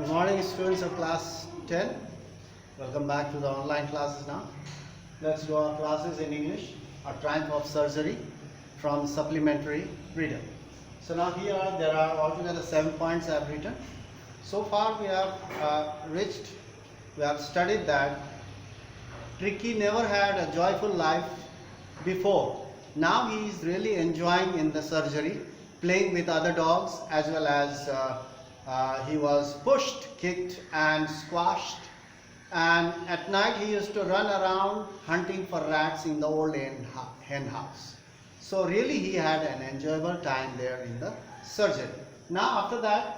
Good morning, students of class 10. Welcome back to the online classes now. Let's do our classes in English, A Triumph of Surgery from supplementary reader. So now here there are altogether 7 points I have written. So far we have studied that Tricky never had a joyful life before. Now he is really enjoying in the surgery, playing with other dogs, as well as he was pushed, kicked and squashed, and at night he used to run around hunting for rats in the old hen house. So really he had an enjoyable time there in the surgery. Now after that,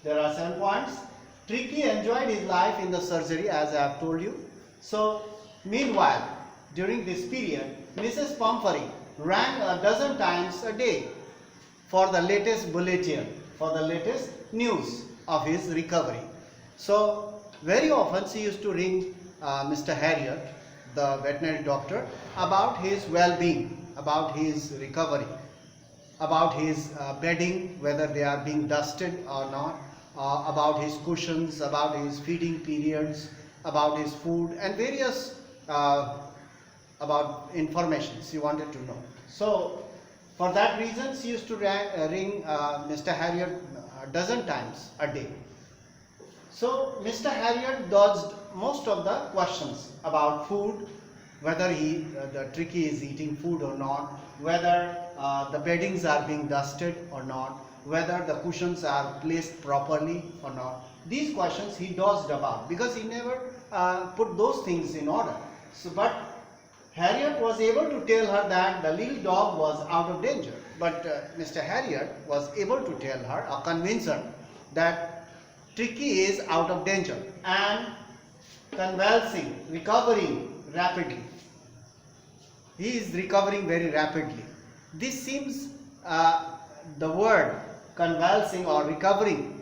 there are 7 points. Tricky enjoyed his life in the surgery, as I have told you. So meanwhile, during this period, Mrs. Pumphrey rang a dozen times a day for the latest bulletin, for the latest news of his recovery. So very often she used to ring Mr. Harriet, the veterinary doctor, about his well-being, about his recovery, about his bedding, whether they are being dusted or not, about his cushions, about his feeding periods, about his food, and various about information she wanted to know. So for that reason she used to ring Mr. Harriet a dozen times a day. So Mr. Harriet dodged most of the questions about food, whether the Tricky is eating food or not, whether the beddings are being dusted or not, whether the cushions are placed properly or not. These questions he dodged about because he never put those things in order. So, but Harriet was able to tell her that the little dog was out of danger. But Mr. Harriet was able to tell her or convince her that Tricky is out of danger and convalescing, recovering rapidly. He is recovering very rapidly. This seems the word convalescing or recovering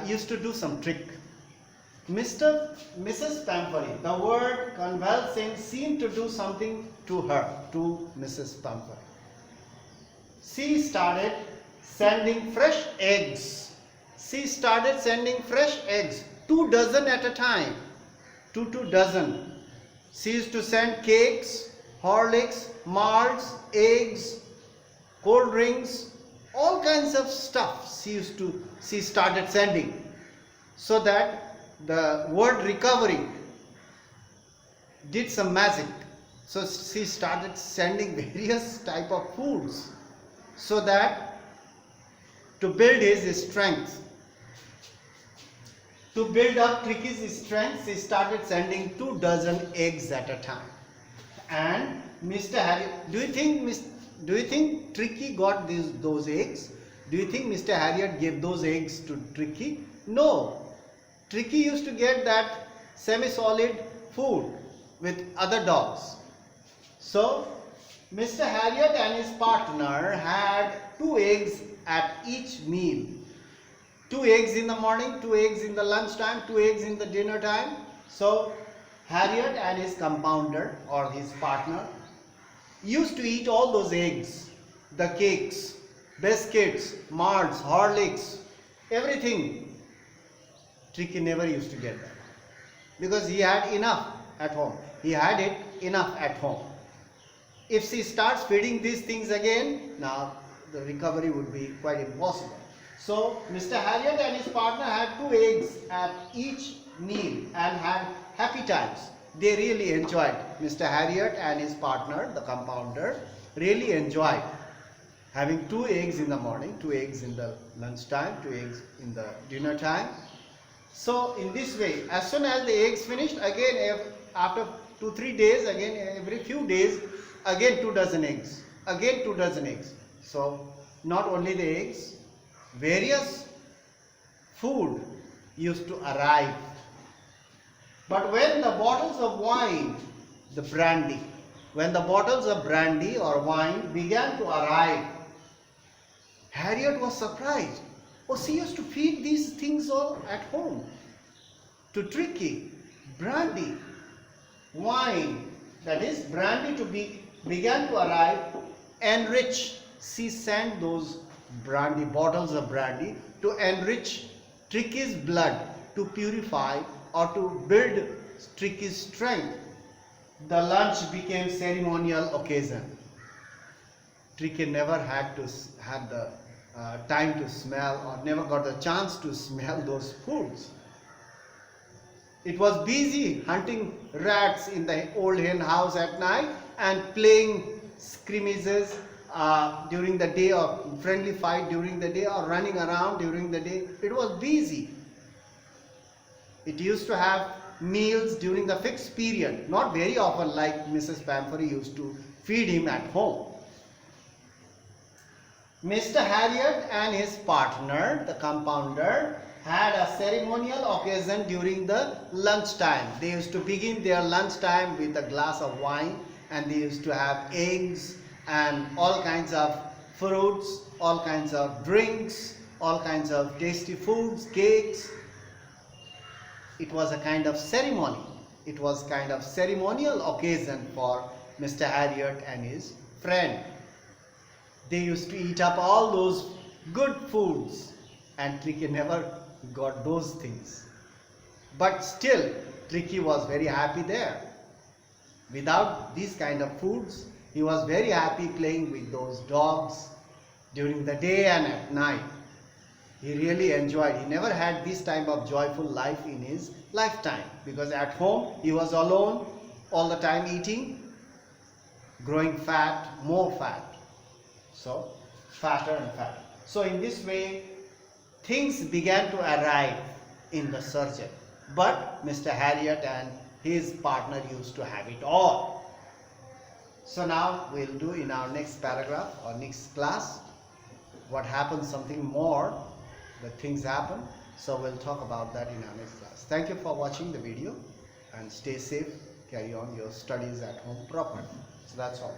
used to do some trick. Mrs. Pumphrey, the word convalescing seemed to do something to her, to Mrs. Pumphrey. She started sending fresh eggs. She started sending fresh eggs, 2 dozen at a time. 2 dozen. She used to send cakes, Horlicks, malts, eggs, cold drinks, all kinds of stuff she started sending, so that the word recovery did some magic. So she started sending various type of foods so that to build his strength. To build up Tricky's strength, she started sending 2 dozen eggs at a time. And Mr. Harriet, do you think Tricky got those eggs? Do you think Mr. Harriet gave those eggs to Tricky? No. Tricky used to get that semi-solid food with other dogs. So Mr. Harriet and his partner had 2 eggs at each meal. 2 eggs in the morning, 2 eggs in the lunchtime, 2 eggs in the dinner time. So Harriet and his compounder or his partner used to eat all those eggs, the cakes, biscuits, malts, Horlicks, everything. Tricky never used to get that because he had enough at home. He had it enough at home. If she starts feeding these things again, now the recovery would be quite impossible. So Mr. Harriet and his partner had 2 eggs at each meal and had happy times. They really enjoyed. Mr. Harriet and his partner, the compounder, really enjoyed having 2 eggs in the morning, 2 eggs in the lunchtime, 2 eggs in the dinner time. So in this way, as soon as the eggs finished, again after 2-3 days, again every few days, again 2 dozen eggs, again 2 dozen eggs. So not only the eggs, various food used to arrive. But when the bottles of wine, the brandy, when the bottles of brandy or wine began to arrive, Harriet was surprised. Oh, she used to feed these things all at home. To Tricky, brandy, wine, that is brandy began to arrive, enrich. She sent those brandy, bottles of brandy, to enrich Tricky's blood to purify or to build Tricky's strength, the lunch became ceremonial occasion. Tricky never had the time to smell, or never got the chance to smell those foods. It was busy hunting rats in the old hen house at night and playing scrimmages during the day, or friendly fight during the day, or running around during the day. It was busy. It used to have meals during the fixed period, not very often like Mrs. Pampery used to feed him at home. Mr. Harriot and his partner, the compounder, had a ceremonial occasion during the lunchtime. They used to begin their lunchtime with a glass of wine, and they used to have eggs and all kinds of fruits, all kinds of drinks, all kinds of tasty foods, cakes. It was a kind of ceremony. It was kind of ceremonial occasion for Mr. Harriot and his friend. They used to eat up all those good foods, and Tricky never got those things. But still, Tricky was very happy there. Without these kind of foods, he was very happy playing with those dogs during the day and at night. He really enjoyed. He never had this type of joyful life in his lifetime, because at home he was alone all the time eating, growing fat, more fat. So, fatter and fatter. So, in this way, things began to arrive in the surgeon. But Mr. Harriot and his partner used to have it all. So, now we will do in our next paragraph or next class what happens, something more, the things happen. So, we will talk about that in our next class. Thank you for watching the video, and stay safe. Carry on your studies at home properly. So, that's all.